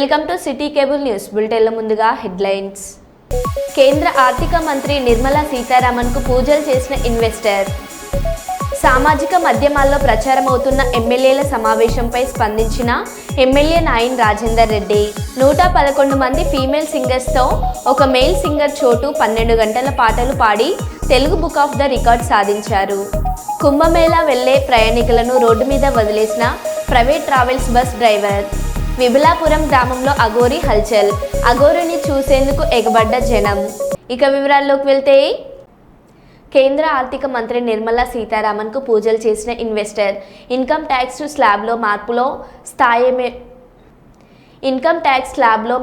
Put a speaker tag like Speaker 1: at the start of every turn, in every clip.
Speaker 1: Welcome to city cable news బులెటిన్ల ముందుగా headlines. కేంద్ర ఆర్థిక మంత్రి నిర్మలా సీతారామన్ కు పూజలు చేసిన ఇన్వెస్టర్. సామాజిక మాధ్యమాల్లో ప్రచారమవుతున్న ఎమ్మెల్యేల సమావేశంపై స్పందించిన ఎమ్మెల్యే నాయిన్ రాజేందర్ రెడ్డి. 111 మంది ఫీమేల్ సింగర్స్తో ఒక మేల్ సింగర్ చోటు 12 గంటల పాటలు పాడి Telugu book of the record సాధించారు. కుంభమేళా వెళ్లే ప్రయాణికులను రోడ్డు మీద వదిలేసిన ప్రైవేట్ ట్రావెల్స్ బస్ డ్రైవర్. విబలాపురం గ్రామంలో అఘోరి హల్చల్. అఘోరిని చూసేందుకు ఎగబడ్డ జనం. ఇక వివరాల్లోకి వెళ్తే, కేంద్ర ఆర్థిక మంత్రి నిర్మలా సీతారామన్ కు పూజలు చేసిన ఇన్వెస్టర్. ఇన్కమ్ ట్యాక్స్ స్లాబ్లో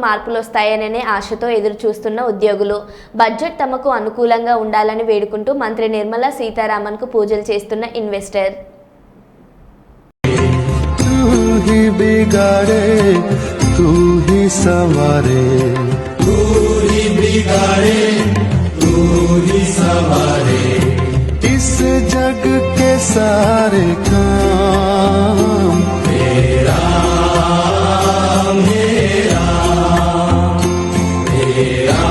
Speaker 1: మార్పులు వస్తాయనే ఆశతో ఎదురు చూస్తున్న ఉద్యోగులు. బడ్జెట్ తమకు అనుకూలంగా ఉండాలని వేడుకుంటూ మంత్రి నిర్మలా సీతారామన్ కు పూజలు చేస్తున్న ఇన్వెస్టర్.
Speaker 2: ही बिगाड़े तू ही संवारे, तू ही बिगाड़े तू ही संवारे, इस जग के सारे काम मेरा मेरा मेरा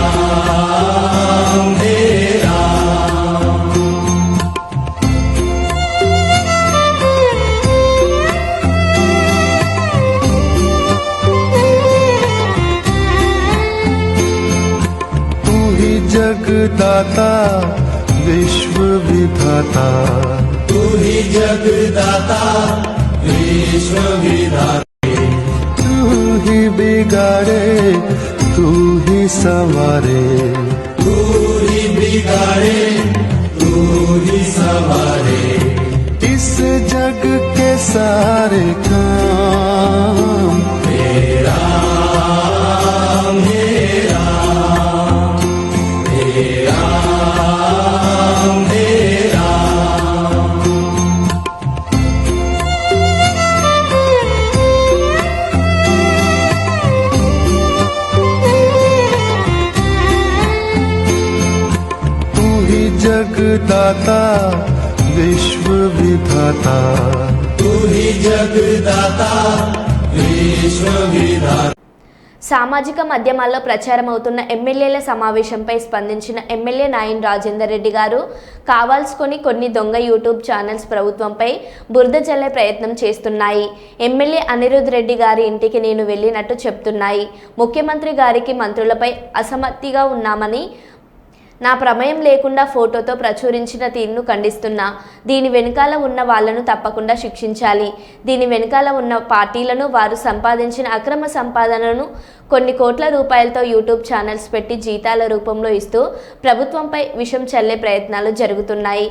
Speaker 2: मेरा। जगदाता विश्व विधाता, तू ही जगदाता विश्व विधाता, तू ही बिगाड़े तू ही संवारे, तू ही बिगाड़े तू ही संवारे, इस जग के सारे काम मेरा मेरा मेरा मेरा। तू ही जगदाता विश्व विधाता, तू ही जगदाता विश्व विधाता।
Speaker 1: సామాజిక మాధ్యమాల్లో ప్రచారమవుతున్న ఎమ్మెల్యేల సమావేశంపై స్పందించిన ఎమ్మెల్యే నాయిన్ రాజేందర్ రెడ్డి గారు, కావాల్సుకొని కొన్ని దొంగ యూట్యూబ్ ఛానల్స్ ప్రభుత్వంపై బురద జల్లే ప్రయత్నం చేస్తున్నాయి. ఎమ్మెల్యే అనిరుద్ రెడ్డి గారి ఇంటికి నేను వెళ్ళినట్టు చెప్తున్నాయి. ముఖ్యమంత్రి గారికి మంత్రులపై అసమ్మతిగా ఉన్నామని నా ప్రమేయం లేకుండా ఫోటోతో ప్రచురించిన తీరును ఖండిస్తున్నా. దీని వెనుకాల ఉన్న వాళ్లను తప్పకుండా శిక్షించాలి. దీని వెనుకాల ఉన్న పార్టీలను, వారు సంపాదించిన అక్రమ సంపాదనను కొన్ని కోట్ల రూపాయలతో యూట్యూబ్ ఛానల్స్ పెట్టి జీతాల రూపంలో ఇస్తూ ప్రభుత్వంపై విషం చల్లే ప్రయత్నాలు జరుగుతున్నాయి.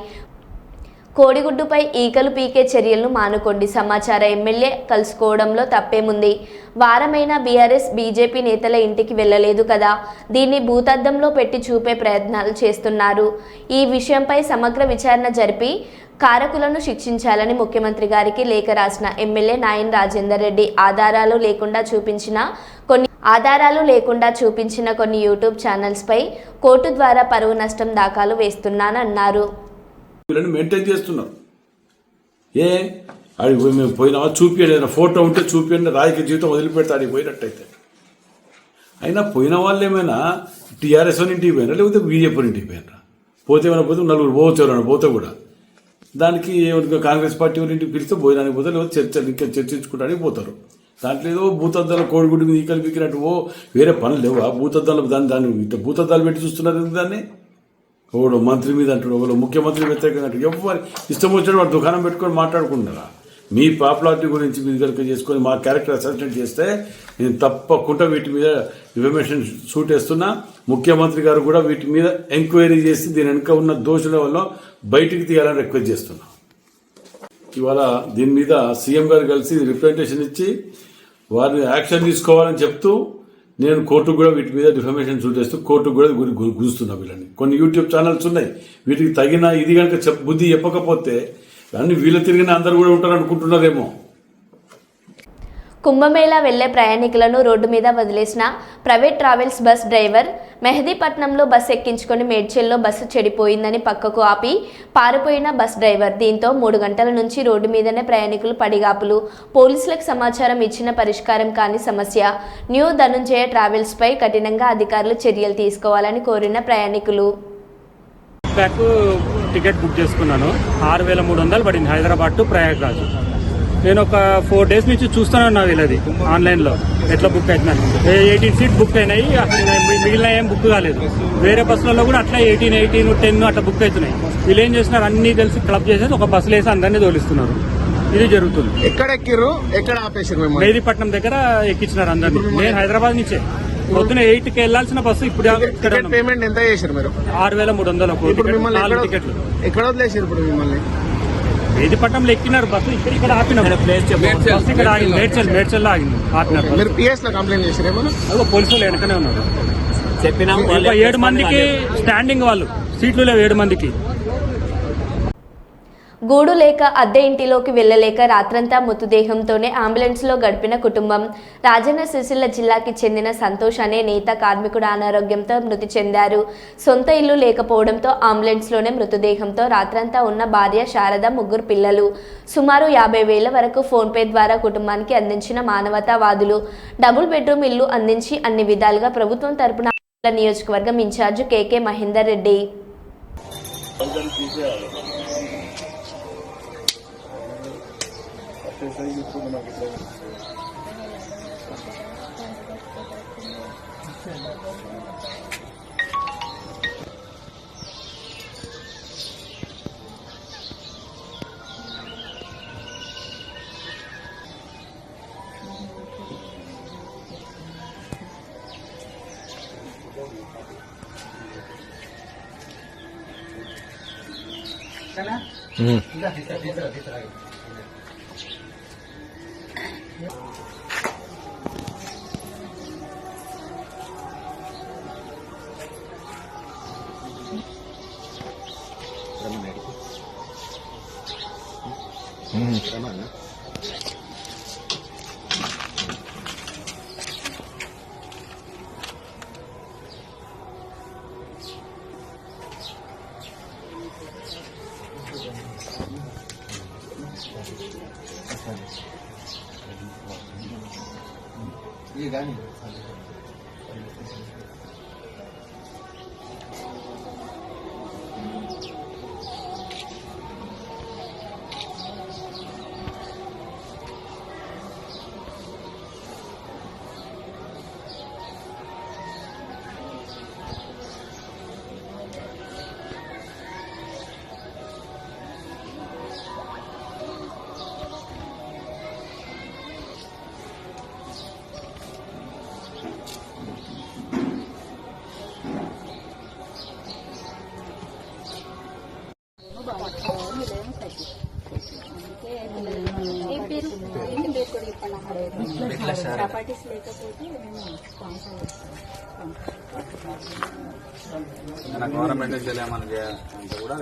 Speaker 1: కోడిగుడ్డుపై ఈకలు పీకే చర్యలను మానుకోండి. సమాచార ఎమ్మెల్యే కలుసుకోవడంలో తప్పేముంది? వారమైనా బీఆర్ఎస్ బీజేపీ నేతల ఇంటికి వెళ్ళలేదు కదా. దీన్ని భూతద్దంలో పెట్టి చూపే ప్రయత్నాలు చేస్తున్నారు. ఈ విషయంపై సమగ్ర విచారణ జరిపి కారకులను శిక్షించాలని ముఖ్యమంత్రి గారికి లేఖ రాసిన ఎమ్మెల్యే నాయిన్ రాజేందర్ రెడ్డి ఆధారాలు లేకుండా చూపించిన కొన్ని యూట్యూబ్ ఛానల్స్పై కోర్టు ద్వారా పరువు నష్టం దాఖలు వేస్తున్నానన్నారు.
Speaker 3: వీళ్ళని మెయింటైన్ చేస్తున్నాం. అడిగి పోయి మేము పోయినామా చూపించండి, ఏదైనా ఫోటో ఉంటే చూపించండి, రాజకీయ జీవితం వదిలిపెడితే అడిగి పోయినట్టయితే. అయినా పోయిన వాళ్ళు ఏమైనా టీఆర్ఎస్ అని ఇంటికి పోయినా, లేకపోతే బీజేపీ ఇంటికి పోయినరా? పోతే ఏమైనా పోతే నలుగురు పోవచ్చు, పోతే కూడా దానికి కాంగ్రెస్ పార్టీ వాళ్ళ ఇంటికి పిలిస్తే భోజనానికి పోతే, లేకపోతే ఇంకా చర్చించుకోవడానికి పోతారు. దాంట్లో ఏదో భూతద్దాల కోడిగుడ్డు మీద ఈకలు పీకినట్టు వేరే పనులు లేవా? భూతద్దాలు దాన్ని భూతద్దాలు పెట్టి చూస్తున్నారు దాన్ని. ఒకడు మంత్రి మీద అంటాడు, ఒకడు ముఖ్యమంత్రి వ్యతిరేకంగా అంటాడు. ఎవరు ఇష్టం వచ్చినట్టు వాడు దుకాణం పెట్టుకొని మాట్లాడుకుంటున్నారా? మీ పాపులారిటీ గురించి మీరు కనుక చేసుకొని మా క్యారెక్టర్ అసెస్మెంట్ చేస్తే నేను తప్పకుండా వీటి మీద ఇన్ఫర్మేషన్ షూట్ వేస్తున్నా. ముఖ్యమంత్రి గారు కూడా వీటి మీద ఎంక్వైరీ చేసి దీని వెనుక ఉన్న దోషుల వల్ల బయటికి తీయాలని రిక్వెస్ట్ చేస్తున్నా. ఇవాళ దీని మీద సీఎం గారు కలిసి రిప్రజెంటేషన్ ఇచ్చి వారిని యాక్షన్ తీసుకోవాలని చెప్తూ నేను కోర్టుకు కూడా వీటి మీద డిఫర్మేషన్ షూట్ చేస్తూ కోర్టుకు కూడా గురుస్తున్నా వీళ్ళని. కొన్ని యూట్యూబ్ ఛానల్స్ ఉన్నాయి, వీటికి తగిన ఇది కనుక బుద్ధి చెప్పకపోతే అన్ని వీళ్ళ తిరిగిన అందరూ కూడా ఉంటారు అనుకుంటున్నారేమో.
Speaker 1: కుంభమేళా వెళ్లే ప్రయాణికులను రోడ్డు మీద వదిలేసిన ప్రైవేట్ ట్రావెల్స్ బస్ డ్రైవర్ మెహదీపట్నంలో బస్సు ఎక్కించుకొని మేడ్చల్లో బస్సు చెడిపోయిందని పక్కకు ఆపి పారిపోయిన బస్ డ్రైవర్. దీంతో 3 గంటల నుంచి రోడ్డు మీదనే ప్రయాణికులు పడిగాపులు. పోలీసులకు సమాచారం ఇచ్చిన పరిష్కారం కాని సమస్య. న్యూ ధనుంజయ ట్రావెల్స్ పై కఠినంగా అధికారులు చర్యలు తీసుకోవాలని కోరిన ప్రయాణికులు.
Speaker 4: టికెట్ బుక్ చేసుకున్నాను. 6,300 పడింది హైదరాబాద్ టు ప్రయాగ్రాజ్. నేను ఒక 4 days నుంచి చూస్తున్నాను వీళ్ళది ఆన్లైన్లో ఎట్లా బుక్ అవుతున్నాను. 18 సీట్స్ బుక్ అయినాయి, మిగిలిన ఏం బుక్ కాలేదు. వేరే బస్సులలో కూడా అట్లా 18, 10 అట్లా బుక్ అవుతున్నాయి. వీళ్ళు ఏం చేస్తున్నారు, అన్ని కలిసి క్లబ్ చేసేసి ఒక బస్సులు వేసి అందరినీ తోలిస్తున్నారు. ఇది జరుగుతుంది.
Speaker 5: ఎక్కడ ఎక్కిర్రు, ఎక్కడ ఆపేసారు?
Speaker 4: మెహదీపట్నం దగ్గర ఎక్కించినారు అందరినీ. నేను హైదరాబాద్ నుంచే పొద్దున 8కి వెళ్లాల్సిన బస్సు ఇప్పుడు
Speaker 5: పేమెంట్ ఎంత చేశారు మీరు?
Speaker 4: 6,300 టికెట్లు.
Speaker 5: ఎక్కడ వదిలేసారు ఇప్పుడు మిమ్మల్ని?
Speaker 4: మెహదీపట్నంలో ఎక్కినారు బస్సు, ఇక్కడ ఆపినారు. బస్సు ఇక్కడ ఆగింది, మేడ్చల్లో ఆగింది, ఆపినారు.
Speaker 5: మీరు పిఎస్ లో కంప్లైంట్ చేశారేమో?
Speaker 4: అదో పోలీసులు వెనకనే ఉన్నారు. చెప్పినా 7 మందికి స్టాండింగ్, వాళ్ళు సీట్లు లేవు 7 మందికి.
Speaker 1: గూడు లేక అద్దె ఇంటిలోకి వెళ్లలేక రాత్రంతా మృతదేహంతోనే అంబులెన్స్లో గడిపిన కుటుంబం. రాజన్న సిరిసిల్ల జిల్లాకి చెందిన సంతోష్ అనే నేత కార్మికుడు అనారోగ్యంతో మృతి చెందారు. సొంత ఇల్లు లేకపోవడంతో అంబులెన్స్లోనే మృతదేహంతో రాత్రంతా ఉన్న భార్య శారద, 3 పిల్లలు. సుమారు 50,000 వరకు ఫోన్పే ద్వారా కుటుంబానికి అందించిన మానవతావాదులు. డబుల్ బెడ్రూమ్ ఇల్లు అందించి అన్ని విధాలుగా ప్రభుత్వం తరపున నియోజకవర్గం ఇన్ఛార్జ్ కేకే మహేందర్ రెడ్డి.
Speaker 6: గవర్నమెంట్ తెలియమని కూడా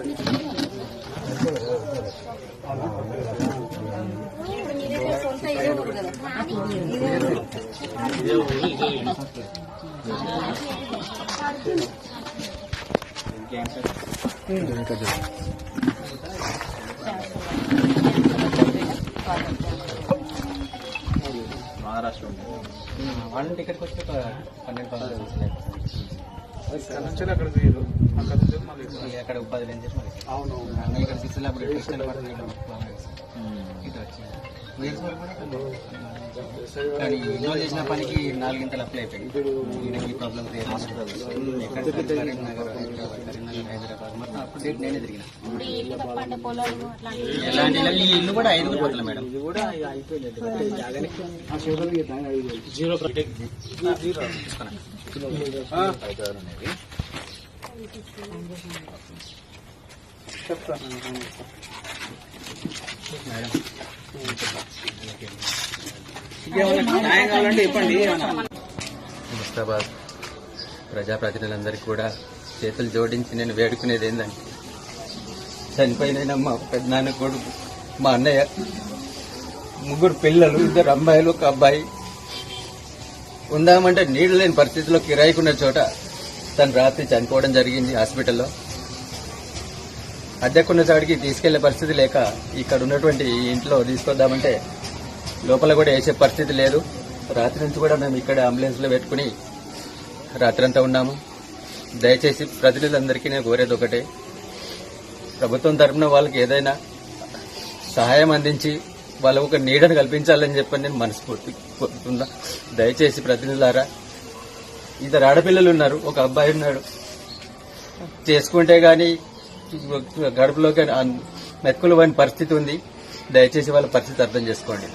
Speaker 6: మహారాష్ట్ర వన్ టికెట్ వచ్చి 12,000 అక్కడ ఉపాధి లేని చేసి అవును ఇక్కడ సిస్టమ్ కానీ ఇన్వాల్వ్ చేసిన పనికి 4 గంటలు అప్లై అయిపోయింది. ఈ ప్రాబ్లం కరీంనగర్, హైదరాబాద్ మొత్తం అప్పుడు డేట్ నేనే తిరిగిన. ఎలాంటి ఈ ఇల్లు కూడా 5 కోట్ల మేడం. ఇది కూడా అయిపోయింది. ముస్తాబాద్ ప్రజాప్రతినిధులందరికీ కూడా చేతులు జోడించి నేను వేడుకునేది ఏంటంటే, చనిపోయిన మా పెద్దనాన్న కొడుకు, మా అన్నయ్య ముగ్గురు పిల్లలు, 2 అమ్మాయిలు, 1 అబ్బాయి. ఉందామంటే నీళ్లు లేని పరిస్థితిలో కిరాయికున్న చోట తను రాత్రి చనిపోవడం జరిగింది హాస్పిటల్లో. అద్దెకున్న చోటికి తీసుకెళ్లే పరిస్థితి లేక ఇక్కడ ఉన్నటువంటి ఈ ఇంట్లో తీసుకొద్దామంటే లోపల కూడా వేసే పరిస్థితి లేదు. రాత్రి నుంచి కూడా మేము ఇక్కడ అంబులెన్స్లో పెట్టుకుని రాత్రంతా ఉన్నాము. దయచేసి ప్రజలందరికీ నేను కోరేది ఒకటే, ప్రభుత్వం తరఫున వాళ్ళకి ఏదైనా సహాయం అందించి వాళ్ళకు ఒక నీడను కల్పించాలని చెప్పని నేను మనస్ఫూర్తి కోరుతున్నా. దయచేసి ప్రతినిధులారా, 2 ఆడపిల్లలు ఉన్నారు, 1 అబ్బాయి ఉన్నాడు. చేసుకుంటే గాని గడుపులోకి మెతుకులు పోయిన పరిస్థితి ఉంది. దయచేసి వాళ్ళ పరిస్థితి అర్థం చేసుకోండి.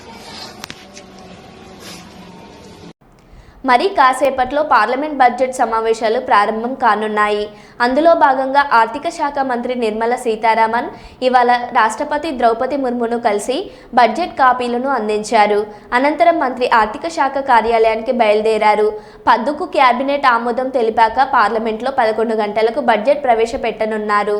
Speaker 1: మరి కాసేపట్లో పార్లమెంట్ బడ్జెట్ సమావేశాలు ప్రారంభం కానున్నాయి. అందులో భాగంగా ఆర్థిక శాఖ మంత్రి నిర్మలా సీతారామన్ ఇవాళ రాష్ట్రపతి ద్రౌపది ముర్మును కలిసి బడ్జెట్ కాపీలను అందించారు. అనంతరం మంత్రి ఆర్థిక శాఖ కార్యాలయానికి బయలుదేరారు. పద్దుకు కేబినెట్ ఆమోదం తెలిపాక పార్లమెంట్లో 11 గంటలకు బడ్జెట్ ప్రవేశపెట్టనున్నారు.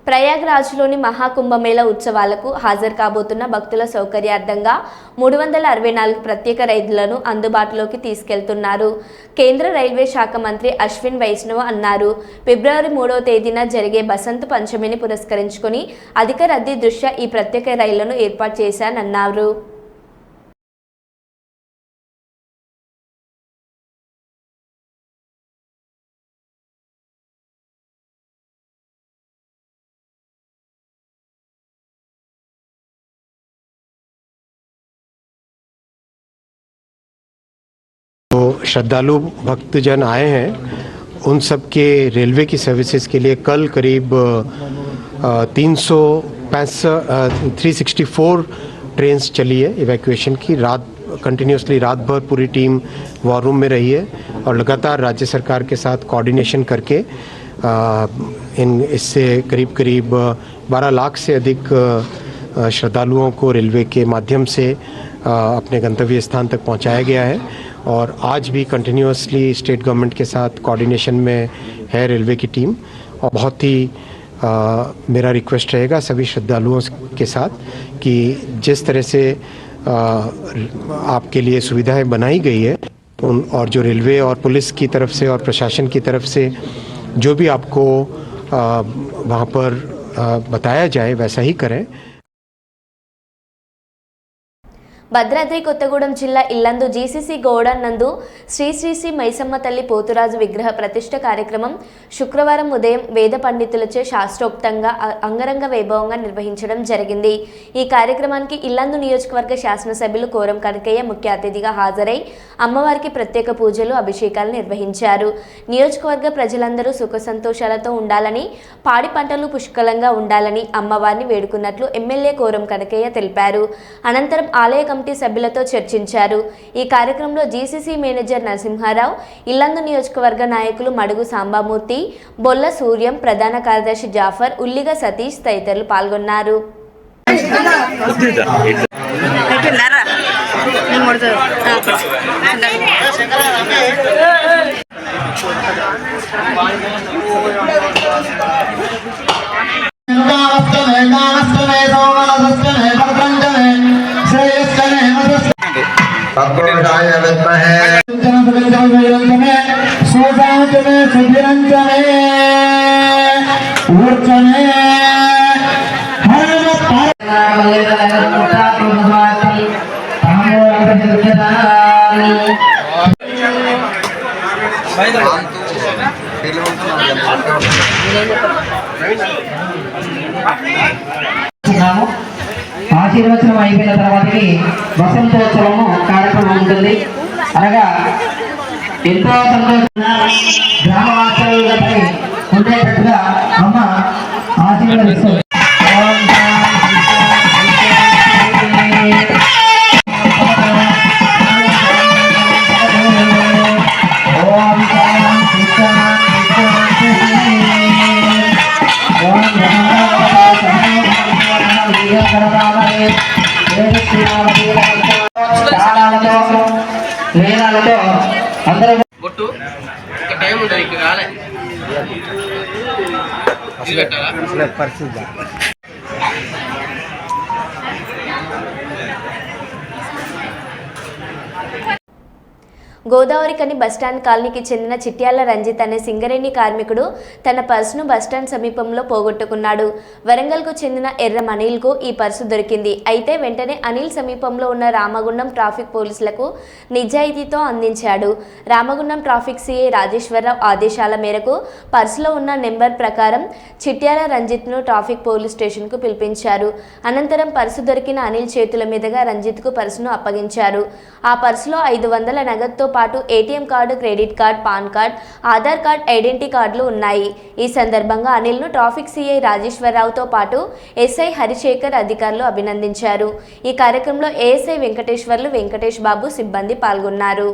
Speaker 1: ప్రయాగ్రాజ్లోని మహాకుంభమేళ ఉత్సవాలకు హాజరు కాబోతున్న భక్తుల సౌకర్యార్థంగా 364 ప్రత్యేక రైళ్లను అందుబాటులోకి తీసుకెళ్తున్నారు. కేంద్ర రైల్వే శాఖ మంత్రి అశ్విన్ వైష్ణవ్ అన్నారు. ఫిబ్రవరి 3వ తేదీన జరిగే బసంత పంచమిని పురస్కరించుకుని అధిక రద్దీ దృష్ట్యా ఈ ప్రత్యేక రైళ్లను ఏర్పాటు చేశానన్నారు.
Speaker 7: श्रद्धालु भक्तजन आए हैं, उन सब के रेलवे की सर्विसेज के लिए कल करीब 364 ट्रेन्स चली है इवैक्यूएशन की। रात कंटिन्यूसली रात भर पूरी टीम वॉर रूम में रही है और लगातार राज्य सरकार के साथ कोऑर्डिनेशन करके इससे करीब 12 लाख से अधिक श्रद्धालुओं को रेलवे के माध्यम से अपने गंतव्य स्थान तक पहुंचाया गया है। और आज भी कंटिन्यूसली स्टेट गवर्नमेंट के साथ कोऑर्डिनेशन में है रेलवे की टीम। और बहुत ही मेरा रिक्वेस्ट रहेगा सभी श्रद्धालुओं के साथ कि जिस तरह से आपके लिए सुविधाएं बनाई गई है और जो रेलवे और पुलिस की तरफ से और प्रशासन की तरफ से जो भी आपको वहाँ पर बताया जाए वैसा ही करें।
Speaker 1: భద్రాద్రి కొత్తగూడెం జిల్లా ఇల్లందు జీసీసీ గోడౌన్ నందు శ్రీ మైసమ్మ తల్లి పోతురాజు విగ్రహ ప్రతిష్ఠ కార్యక్రమం శుక్రవారం ఉదయం వేద పండితులచే శాస్త్రోక్తంగా అంగరంగ వైభవంగా నిర్వహించడం జరిగింది. ఈ కార్యక్రమానికి ఇల్లందు నియోజకవర్గ శాసనసభ్యులు కోరం కనకయ్య ముఖ్య అతిథిగా హాజరై అమ్మవారికి ప్రత్యేక పూజలు అభిషేకాలు నిర్వహించారు. నియోజకవర్గ ప్రజలందరూ సుఖ సంతోషాలతో ఉండాలని, పాడి పంటలు పుష్కలంగా ఉండాలని అమ్మవారిని వేడుకున్నట్లు ఎమ్మెల్యే కోరం కనకయ్య తెలిపారు. అనంతరం ఆలయ కమిటీ సభ్యులతో చర్చించారు. ఈ కార్యక్రమంలో జీసీసీ మేనేజర్ నరసింహారావు, ఇల్లందు నియోజకవర్గ నాయకులు మడుగు సాంబామూర్తి, బొల్ల సూర్యం, ప్రధాన కార్యదర్శి జాఫర్, ఉల్లిగ సతీష్ తదితరులు పాల్గొన్నారు.
Speaker 8: तत्पुरुषाय विद्महे ఆశీర్వచనం అయిపోయిన తర్వాతకి వసంతోత్సవము కార్యక్రమం ఉంటుంది. అనగా ఎంతో సంతోషంగా గ్రామవాసులపై ఉండేటట్టుగా అమ్మ ఆశీర్వదిస్తుంది. వేదాలతో అందరూ
Speaker 6: బొట్టు ఒక టైం ఉంటుంది ఇక్కడ రాలే పరిస్థితి.
Speaker 1: గోదావరికని బస్టాండ్ కాలనీకి చెందిన చిట్యాల రంజిత్ అనే సింగరేణి కార్మికుడు తన పర్సును బస్టాండ్ సమీపంలో పోగొట్టుకున్నాడు. వరంగల్కు చెందిన ఎర్రం అనిల్కు ఈ పర్సు దొరికింది. అయితే వెంటనే అనిల్ సమీపంలో ఉన్న రామగుండం ట్రాఫిక్ పోలీసులకు నిజాయితీతో అందించాడు. రామగుండం ట్రాఫిక్ సిఐ రాజేశ్వరరావు ఆదేశాల మేరకు పర్సులో ఉన్న నెంబర్ ప్రకారం చిట్యాల రంజిత్ను ట్రాఫిక్ పోలీస్ స్టేషన్కు పిలిపించారు. అనంతరం పర్సు దొరికిన అనిల్ చేతుల మీదుగా రంజిత్కు పర్సును అప్పగించారు. ఆ పర్సులో 500 నగదుతో పాటు ATM card, credit card, pan card, Aadhaar card, identity కార్డులు ఉన్నాయి. ఈ సందర్భంగా అనిల్ను ట్రాఫిక్ సిఐ రాజేశ్వరరావుతో పాటు ఎస్ఐ హరిశేఖర్ అధికారులు అభినందించారు. ఈ కార్యక్రమంలో ఏఎస్ఐ వెంకటేశ్వర్లు, వెంకటేష్ బాబు సిబ్బంది పాల్గొన్నారు.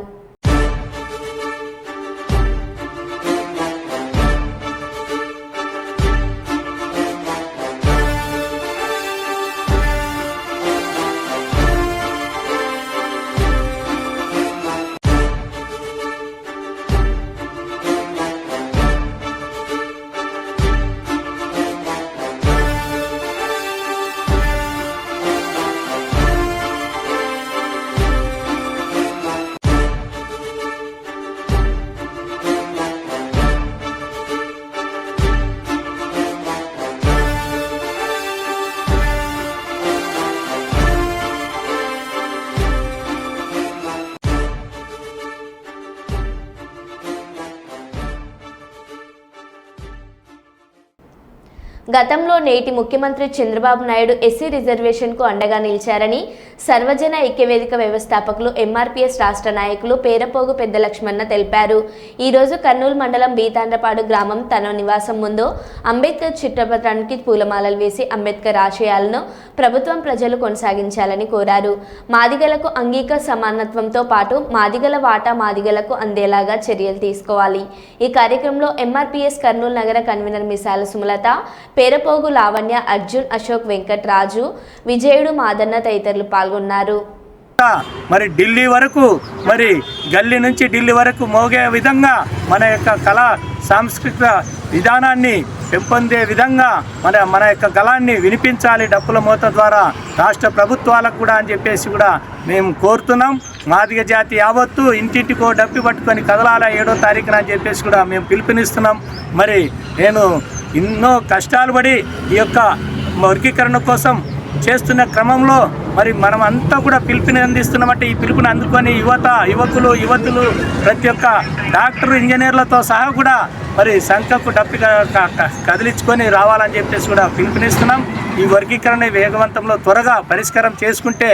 Speaker 1: గతంలో నేటి ముఖ్యమంత్రి చంద్రబాబు నాయుడు ఎస్సీ రిజర్వేషన్కు అండగా నిలిచారని సర్వజన ఐక్యవేదిక వ్యవస్థాపకులు ఎంఆర్పీఎస్ రాష్ట్ర నాయకులు పేరపోగు పెద్ద లక్ష్మణ తెలిపారు. ఈరోజు కర్నూలు మండలం బీతాండ్రపాడు గ్రామం తన నివాసం ముందు అంబేద్కర్ చిత్రపటానికి పూలమాలలు వేసి అంబేద్కర్ ఆశయాలను ప్రభుత్వం ప్రజలు కొనసాగించాలని కోరారు. మాదిగలకు అంగీక సమానత్వంతో పాటు మాదిగల వాటా మాదిగలకు అందేలాగా చర్యలు తీసుకోవాలి. ఈ కార్యక్రమంలో ఎంఆర్పీఎస్ కర్నూలు నగర కన్వీనర్ మిసాల సుమలత, పేరపోగు లావణ్య, అర్జున్, అశోక్, వెంకట్ రాజు, విజయుడు, మాదన్న తదితరులు పాల్గొన్నారు.
Speaker 9: మరి ఢిల్లీ వరకు, మరి గల్లీ నుంచి ఢిల్లీ వరకు మోగే విధంగా మన యొక్క కళా సాంస్కృతిక విధానాన్ని పెంపొందే విధంగా మన యొక్క గళాన్ని వినిపించాలి డప్పుల మోత ద్వారా రాష్ట్ర ప్రభుత్వాలకు కూడా అని చెప్పేసి కూడా మేము కోరుతున్నాం. మాదిగ జాతి యావత్తు ఇంటింటికో డప్పి పట్టుకొని కదలాల 7వ తారీఖున అని చెప్పేసి కూడా మేము పిలుపునిస్తున్నాం. మరి నేను ఎన్నో కష్టాలు పడి ఈ యొక్క వర్గీకరణ కోసం చేస్తున్న క్రమంలో మరి మనం అంతా కూడా పిలుపుని అందిస్తున్నామంటే ఈ పిలుపుని అందుకొని యువతులు ప్రతి ఒక్క డాక్టర్, ఇంజనీర్లతో సహా కూడా మరి సంఖ్యకు డప్పి కదిలించుకొని రావాలని చెప్పేసి కూడా పిలుపునిస్తున్నాం. ఈ వర్గీకరణ వేగవంతంలో త్వరగా పరిష్కారం చేసుకుంటే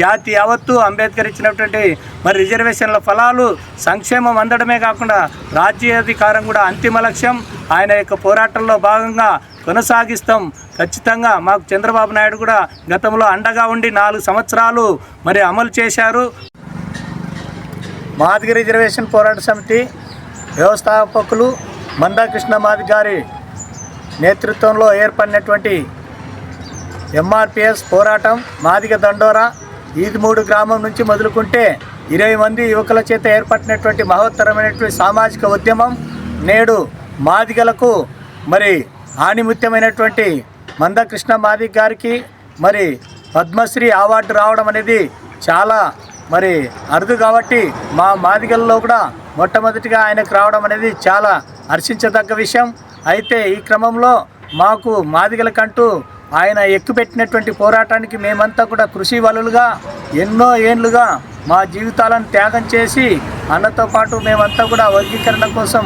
Speaker 9: జాతి యావత్తు అంబేద్కర్ ఇచ్చినటువంటి మరి రిజర్వేషన్ల ఫలాలు సంక్షేమం అందడమే కాకుండా రాజ్యాధికారం కూడా అంతిమ లక్ష్యం. ఆయన యొక్క పోరాటంలో భాగంగా కొనసాగిస్తాం. ఖచ్చితంగా మాకు చంద్రబాబు నాయుడు కూడా గతంలో అండగా ఉండి 4 సంవత్సరాలు మరి అమలు చేశారు. మాదిగ రిజర్వేషన్ పోరాట సమితి వ్యవస్థాపకులు మందాకృష్ణ మాదిగ గారి నేతృత్వంలో ఏర్పడినటువంటి ఎంఆర్పిఎస్ పోరాటం మాదిగ దండోరా ఈదుమూడు గ్రామం నుంచి మొదలుకుంటే 20 మంది యువకుల చేత ఏర్పడినటువంటి మహోత్తరమైనటువంటి సామాజిక ఉద్యమం నేడు మాదిగలకు మరి ఆణిముత్యమైనటువంటి మందకృష్ణ మాదిగ గారికి మరి పద్మశ్రీ అవార్డు రావడం అనేది చాలా మరి అరుదు కాబట్టి మా మాదిగల్లో కూడా మొట్టమొదటిగా ఆయనకు రావడం అనేది చాలా హర్షించదగ్గ విషయం. అయితే ఈ క్రమంలో మాకు మాదిగలకంటూ ఆయన ఎక్కుపెట్టినటువంటి పోరాటానికి మేమంతా కూడా కృషి వలులుగా ఎన్నో ఏళ్ళుగా మా జీవితాలను త్యాగం చేసి అన్నతో పాటు మేమంతా కూడా వర్గీకరణ కోసం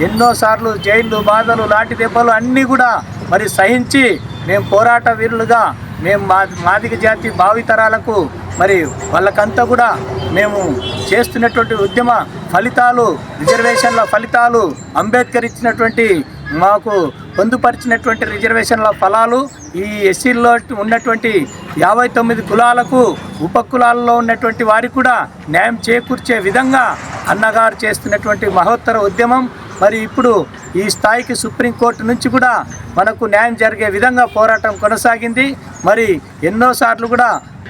Speaker 9: ఎన్నోసార్లు జైళ్ళు, బాధలు, లాఠీ దెబ్బలు అన్నీ కూడా మరి సహించి మేము పోరాట వీరులుగా మేము మాదిగ జాతి భావితరాలకు మరి వాళ్ళకంతా కూడా మేము చేస్తున్నటువంటి ఉద్యమ ఫలితాలు, రిజర్వేషన్ల ఫలితాలు, అంబేద్కర్ ఇచ్చినటువంటి మాకు పొందుపరిచినటువంటి రిజర్వేషన్ల ఫలాలు ఈ ఎస్సీల్లో ఉన్నటువంటి 59 కులాలకు ఉప కులాల్లో ఉన్నటువంటి వారికి కూడా న్యాయం చేకూర్చే విధంగా అన్నగారు చేస్తున్నటువంటి మహోత్తర ఉద్యమం మరి ఇప్పుడు ఈ స్థాయికి సుప్రీంకోర్టు నుంచి కూడా మనకు న్యాయం జరిగే విధంగా పోరాటం కొనసాగింది. మరి ఎన్నోసార్లు కూడా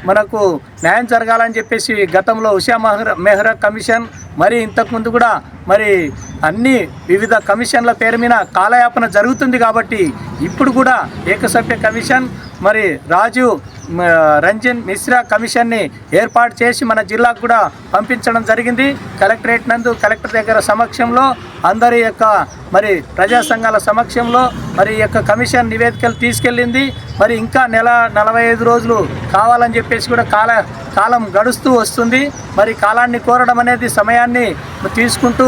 Speaker 9: మనకు న్యాయం జరగాలని చెప్పేసి గతంలో ఉషా మెహ్రా కమిషన్ మరి ఇంతకుముందు కూడా మరి అన్ని వివిధ కమిషన్ల పేరు మీద కాలయాపన జరుగుతుంది కాబట్టి ఇప్పుడు కూడా ఏకసభ్య కమిషన్ మరి రాజీవ్ రంజన్ మిశ్రా కమిషన్ని ఏర్పాటు చేసి మన జిల్లాకు కూడా పంపించడం జరిగింది. కలెక్టరేట్ నందు కలెక్టర్ దగ్గర సమక్షంలో అందరి యొక్క మరి ప్రజా సంఘాల సమక్షంలో మరి ఈ యొక్క కమిషన్ నివేదికలు తీసుకెళ్ళింది. మరి ఇంకా నెల 45 రోజులు కావాలని చెప్పేసి కూడా కాలం గడుస్తూ వస్తుంది. మరి కాలాన్ని కోరడం అనేది సమయాన్ని తీసుకుంటూ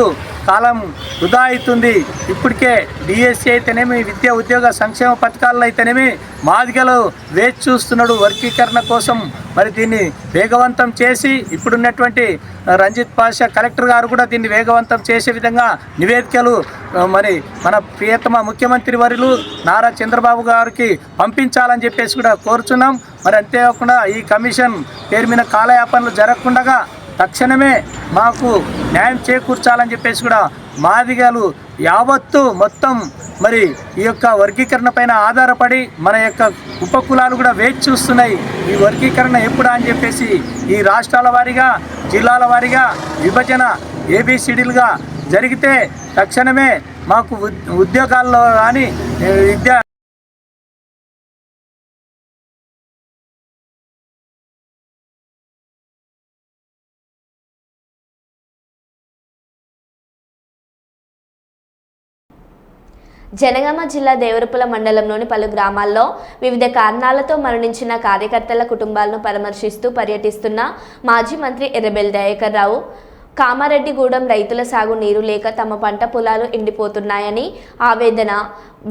Speaker 9: కాలం వృధా అవుతుంది. ఇప్పటికే డిఎస్సి అయితేనేమి, విద్యా ఉద్యోగ సంక్షేమ పథకాల్లో అయితేనేమి మాదిగలు వేచి చూస్తున్నాడు వర్గీకరణ కోసం. మరి దీన్ని వేగవంతం చేసి ఇప్పుడున్నటువంటి రంజిత్ పాషా కలెక్టర్ గారు కూడా దీన్ని వేగవంతం చేసే విధంగా నివేదికలు మరి మన ప్రియతమ ముఖ్యమంత్రి వర్యులు నారా చంద్రబాబు గారికి పంపించాలని చెప్పేసి కూడా కోరుచున్నాం. మరి అంతేకాకుండా ఈ కమిషన్ పేరు మీద కాలయాపనలు జరగకుండా తక్షణమే మాకు న్యాయం చేకూర్చాలని చెప్పేసి కూడా మాదిగలు యావత్తు మొత్తం మరి ఈ యొక్క వర్గీకరణ పైన ఆధారపడి మన యొక్క ఉపకులాలు కూడా వేచి చూస్తున్నాయి. ఈ వర్గీకరణ ఎప్పుడా అని చెప్పేసి ఈ రాష్ట్రాల వారీగా, జిల్లాల వారీగా విభజన ఏబిసిడీలుగా జరిగితే తక్షణమే మాకు ఉద్యోగాల్లో కానీ విద్యా
Speaker 1: జనగామ జిల్లా దేవరపుల మండలంలోని పలు గ్రామాల్లో వివిధ కారణాలతో మరణించిన కార్యకర్తల కుటుంబాలను పరామర్శిస్తూ పర్యటిస్తున్న మాజీ మంత్రి ఎర్రబెల్లి దయాకర్ రావు కామారెడ్డిగూడెం రైతుల సాగు నీరు లేక తమ పంట పొలాలు ఎండిపోతున్నాయని ఆవేదన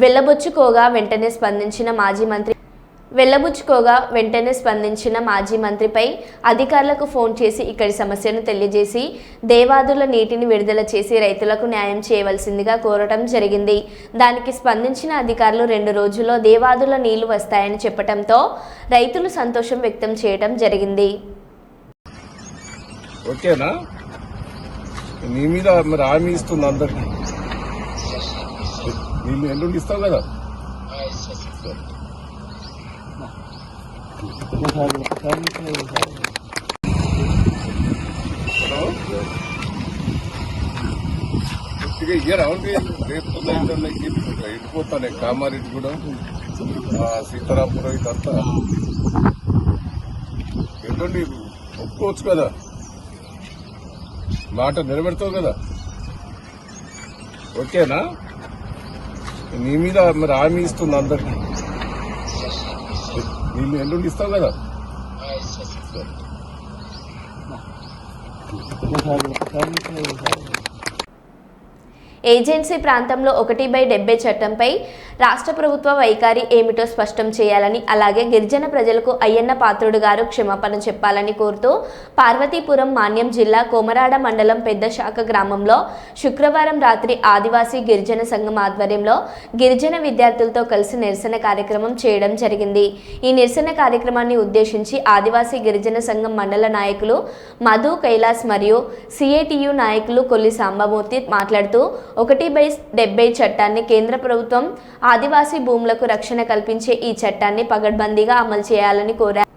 Speaker 1: వెళ్లబుచ్చుకోగా వెంటనే స్పందించిన మాజీ మంత్రిపై అధికారులకు ఫోన్ చేసి ఇక్కడి సమస్యను తెలియజేసి దేవాదుల నీటిని విడుదల చేసి రైతులకు న్యాయం చేయవలసిందిగా కోరటం జరిగింది. దానికి స్పందించిన అధికారులు 2 రోజుల్లో దేవాదుల నీళ్లు వస్తాయని చెప్పడంతో రైతులు సంతోషం వ్యక్తం చేయడం జరిగింది.
Speaker 2: ఓకేనా? నీ మీద మరి హామీ ఇస్తుంది అందరికి. నీళ్ళు ఎల్లుండి ఇస్తావు కదా. వెళ్ళిపోతానే కామారెడ్డి కూడా సీతారాంపురం ఇదంతా ఎల్లుండి ఒప్పుకోవచ్చు కదా, మాట నిలబెడతావు కదా. ఓకేనా? నీ మీద మరి హామీ ఇస్తుంది అందరికి. నీళ్ళు ఎల్లుండి ఇస్తావు కదా.
Speaker 1: ఏజెన్సీ ప్రాంతంలో 1/70 చట్టంపై రాష్ట్ర ప్రభుత్వ వైఖరి ఏమిటో స్పష్టం చేయాలని, అలాగే గిరిజన ప్రజలకు అయ్యన్న పాత్రుడు గారు క్షమాపణ చెప్పాలని కోరుతూ పార్వతీపురం మాన్యం జిల్లా కోమరాడ మండలం పెద్ద శాఖ గ్రామంలో శుక్రవారం రాత్రి ఆదివాసీ గిరిజన సంఘం ఆధ్వర్యంలో గిరిజన విద్యార్థులతో కలిసి నిరసన కార్యక్రమం చేయడం జరిగింది. ఈ నిరసన కార్యక్రమాన్ని ఉద్దేశించి ఆదివాసీ గిరిజన సంఘం మండల నాయకులు మధు కైలాస్ మరియు సిఐటియు నాయకులు కొల్లి సాంబమూర్తి మాట్లాడుతూ 1/70 చట్టాన్ని కేంద్ర ప్రభుత్వం ఆదివాసీ భూములకు రక్షణ కల్పించే ఈ చట్టాన్ని పగడ్బందీగా అమలు చేయాలని కోరారు.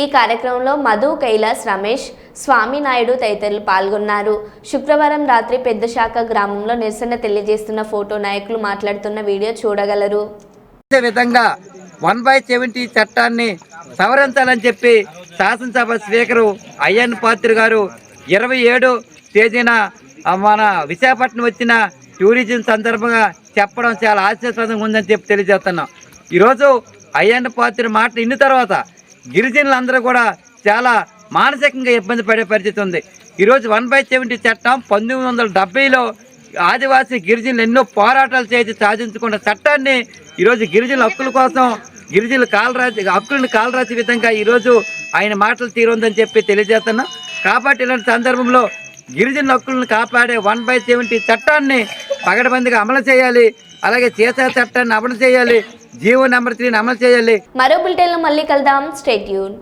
Speaker 1: ఈ కార్యక్రమంలో మధు కైలాస్, రమేష్, స్వామి నాయుడు తదితరులు పాల్గొన్నారు. శుక్రవారం రాత్రి పెద్ద శాఖ గ్రామంలో నిరసన తెలియజేస్తున్న ఫోటో నాయకులు మాట్లాడుతున్న వీడియో చూడగలరు.
Speaker 8: విధంగా 1/70 చట్టాన్ని సవరించాలని చెప్పి శాసనసభ స్పీకరు అయ్యన్న పాత్ర గారు 27 తేదీన మన విశాఖపట్నం వచ్చిన టూరిజం సందర్భంగా చెప్పడం చాలా ఆశ్చర్యప్రదంగా ఉందని చెప్పి తెలియజేస్తున్నాం. ఈరోజు అయ్యన్న పాత్ర మాట ఇన్న తర్వాత గిరిజనులందరూ కూడా చాలా మానసికంగా ఇబ్బంది పడే పరిస్థితి ఉంది. ఈరోజు 1/70 చట్టం 1970లో ఆదివాసీ గిరిజనులు ఎన్నో పోరాటాలు చేసి సాధించుకున్న చట్టాన్ని ఈరోజు గిరిజనుల హక్కుల కోసం గిరిజనుల హక్కులను కాలరాసే విధంగా ఈరోజు ఆయన మాటలు తీరుందని చెప్పి తెలియజేస్తున్నా. కాబట్టి ఇలాంటి సందర్భంలో గిరిజన హక్కులను కాపాడే 1/70 చట్టాన్ని పగడబందిగా అమలు చేయాలి. అలాగే చేసే చట్టాన్ని అమలు చేయాలి. జీవో నెంబర్ 3 అమలు చేయాలి.
Speaker 1: మరో బులెటిన్లో మళ్ళీ కలుద్దాం. Stay tune.